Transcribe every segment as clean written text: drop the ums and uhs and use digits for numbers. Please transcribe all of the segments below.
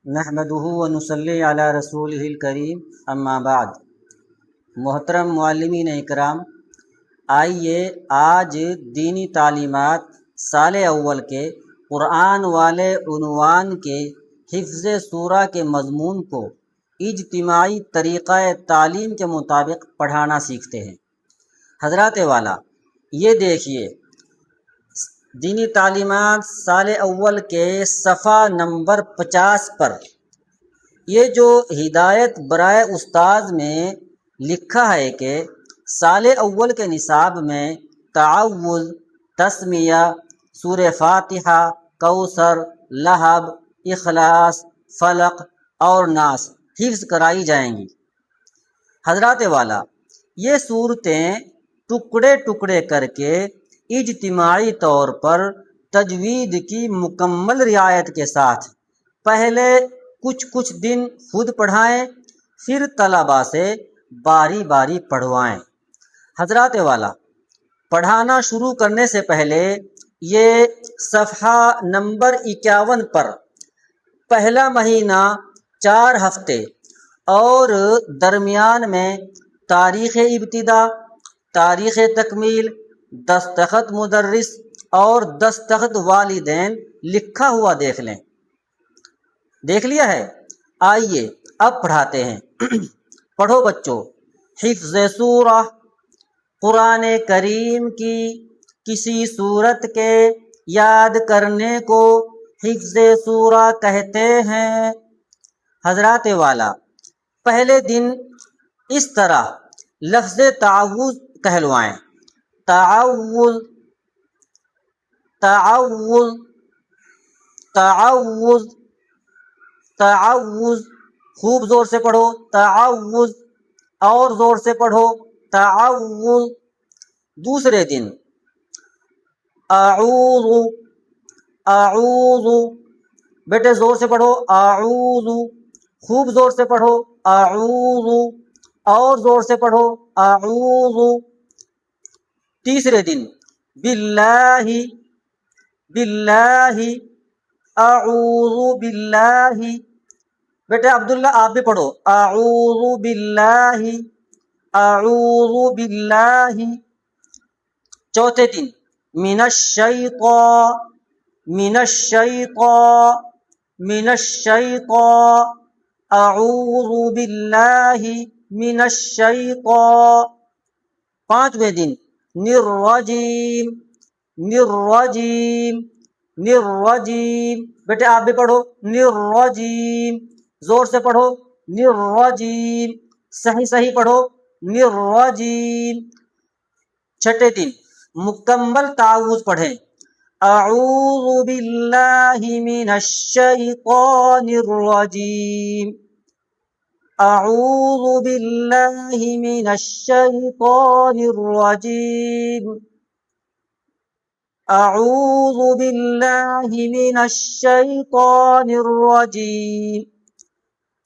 نحمدہ و نصلی علی رسولہ الکریم اما بعد۔ محترم معلمین اکرام، آئیے آج دینی تعلیمات سال اول کے قرآن والے عنوان کے حفظ سورہ کے مضمون کو اجتماعی طریقہ تعلیم کے مطابق پڑھانا سیکھتے ہیں۔ حضرات والا، یہ دیکھیے دینی تعلیمات سال اول کے صفحہ نمبر 50 پر یہ جو ہدایت برائے استاذ میں لکھا ہے کہ سال اول کے نصاب میں تعوذ، تسمیہ، سورہ فاتحہ، کوثر، لہب، اخلاص، فلق اور ناس حفظ کرائی جائیں گی۔ حضرات والا، یہ صورتیں ٹکڑے ٹکڑے کر کے اجتماعی طور پر تجوید کی مکمل رعایت کے ساتھ پہلے کچھ دن خود پڑھائیں، پھر طلباء سے باری باری پڑھوائیں۔ حضرات والا، پڑھانا شروع کرنے سے پہلے یہ صفحہ نمبر 51 پر پہلا مہینہ 4 ہفتے اور درمیان میں تاریخ ابتدا، تاریخ تکمیل، دستخط مدرس اور دستخط والدین لکھا ہوا دیکھ لیں۔ دیکھ لیا ہے؟ آئیے اب پڑھاتے ہیں۔ پڑھو بچوں۔ حفظ سورہ، قرآن کریم کی کسی صورت کے یاد کرنے کو حفظ سورہ کہتے ہیں۔ حضرات والا، پہلے دن اس طرح لفظ تعوذ کہلوائیں: تعوذ، تعوذ، تعوذ، تعوذ۔ خوب زور سے پڑھو، تعوذ، اور زور سے پڑھو، تعوذ۔ دوسرے دن اعوذ، اعوذ، بیٹے زور سے پڑھو، اعوذ، خوب زور سے پڑھو، اعوذ، اور زور سے پڑھو، اعوذ۔ تیسرے دن باللہ، باللہ، اعوذ باللہ۔ بیٹے عبداللہ آپ بھی پڑھو، اعوذ باللہ، اعوذ باللہ۔ چوتھے دن من الشیطان، من الشیطان، من الشیطان، اعوذ باللہ من الشیطان۔ پانچویں دن الرجیم، الرجیم، الرجیم۔ بیٹے آپ بھی پڑھو، الرجیم، زور سے پڑھو، الرجیم، صحیح پڑھو، الرجیم۔ چھٹے دن مکمل تعوذ پڑھیں: اعوذ باللہ من الشیطان الرجیم، اعوذ باللہ من الشیطان الرجیم، اعوذ باللہ من الشیطان الرجیم۔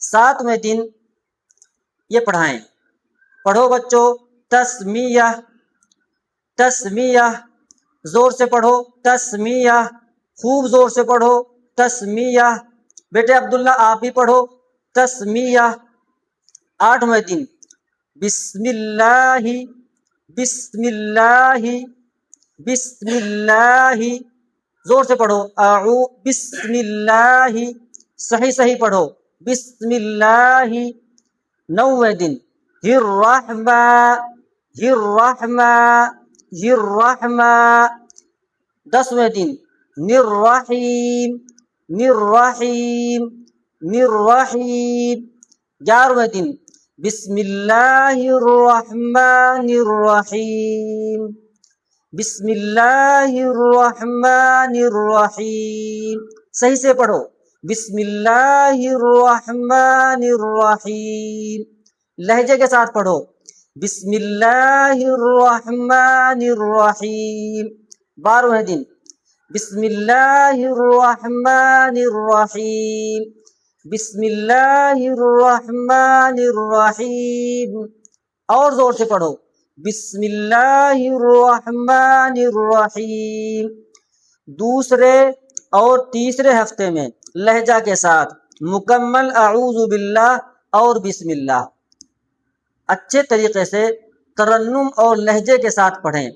ساتویں دن یہ پڑھائیں۔ پڑھو بچوں، تسمیہ، تسمیہ، زور سے پڑھو، تسمیہ، خوب زور سے پڑھو، تسمیہ۔ بیٹے عبداللہ آپ بھی پڑھو، تسمیہ۔ آٹھویں دن بسم اللہ، بسم اللہ، بسم اللہ، زور سے پڑھو، بسم اللہ، صحیح پڑھو، بسم اللہ۔ نویں دن الرحمن، الرحمن، الرحمن۔ دسویں دن الرحیم، الرحیم، الرحیم۔ 11ویں دن بسم اللہ الرحمن الرحیم، بسم اللہ الرحمن الرحیم۔ صحیح سے پڑھو، بسم اللہ الرحمن الرحیم۔ لہجے کے ساتھ پڑھو، بسم اللہ الرحمن الرحیم۔ 12ویں دن بسم اللہ الرحمن الرحیم، بسم اللہ الرحمن الرحیم، اور زور سے پڑھو، بسم اللہ الرحمن الرحیم۔ دوسرے اور تیسرے ہفتے میں لہجہ کے ساتھ مکمل اعوذ باللہ اور بسم اللہ اچھے طریقے سے ترنم اور لہجے کے ساتھ پڑھیں،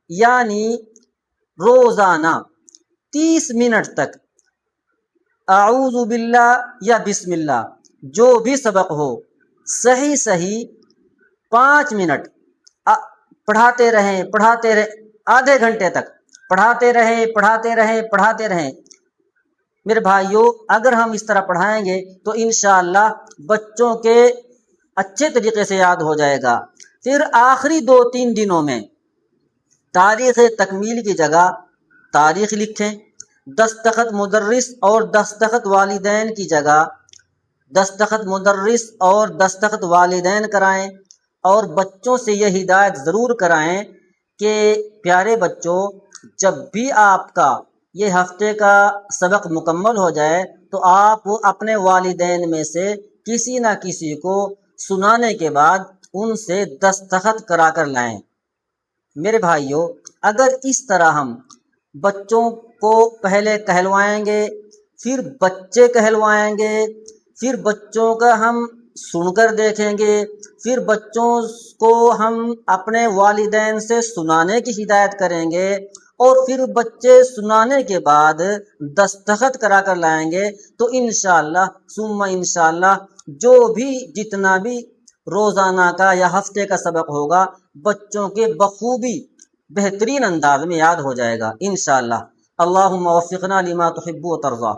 یعنی روزانہ 30 منٹ تک اعوذ باللہ یا بسم اللہ جو بھی سبق ہو صحیح 5 منٹ پڑھاتے رہیں آدھے گھنٹے تک پڑھاتے رہیں۔ میرے بھائیوں، اگر ہم اس طرح پڑھائیں گے تو انشاءاللہ بچوں کے اچھے طریقے سے یاد ہو جائے گا۔ پھر آخری 2-3 دنوں میں تاریخ تکمیل کی جگہ تاریخ لکھیں، دستخط مدرس اور دستخط والدین کی جگہ دستخط مدرس اور دستخط والدین کرائیں، اور بچوں سے یہ ہدایت ضرور کرائیں کہ پیارے بچوں، جب بھی آپ کا یہ ہفتے کا سبق مکمل ہو جائے تو آپ اپنے والدین میں سے کسی نہ کسی کو سنانے کے بعد ان سے دستخط کرا کر لائیں۔ میرے بھائیوں، اگر اس طرح ہم بچوں کو پہلے کہلوائیں گے، پھر بچے کہلوائیں گے، پھر بچوں کا ہم سن کر دیکھیں گے، پھر بچوں کو ہم اپنے والدین سے سنانے کی ہدایت کریں گے، اور پھر بچے سنانے کے بعد دستخط کرا کر لائیں گے، تو انشاءاللہ ثم انشاءاللہ جو بھی جتنا بھی روزانہ کا یا ہفتے کا سبق ہوگا بچوں کے بخوبی بہترین انداز میں یاد ہو جائے گا انشاءاللہ۔ اللہم وفقنا لما تحب و ترضی۔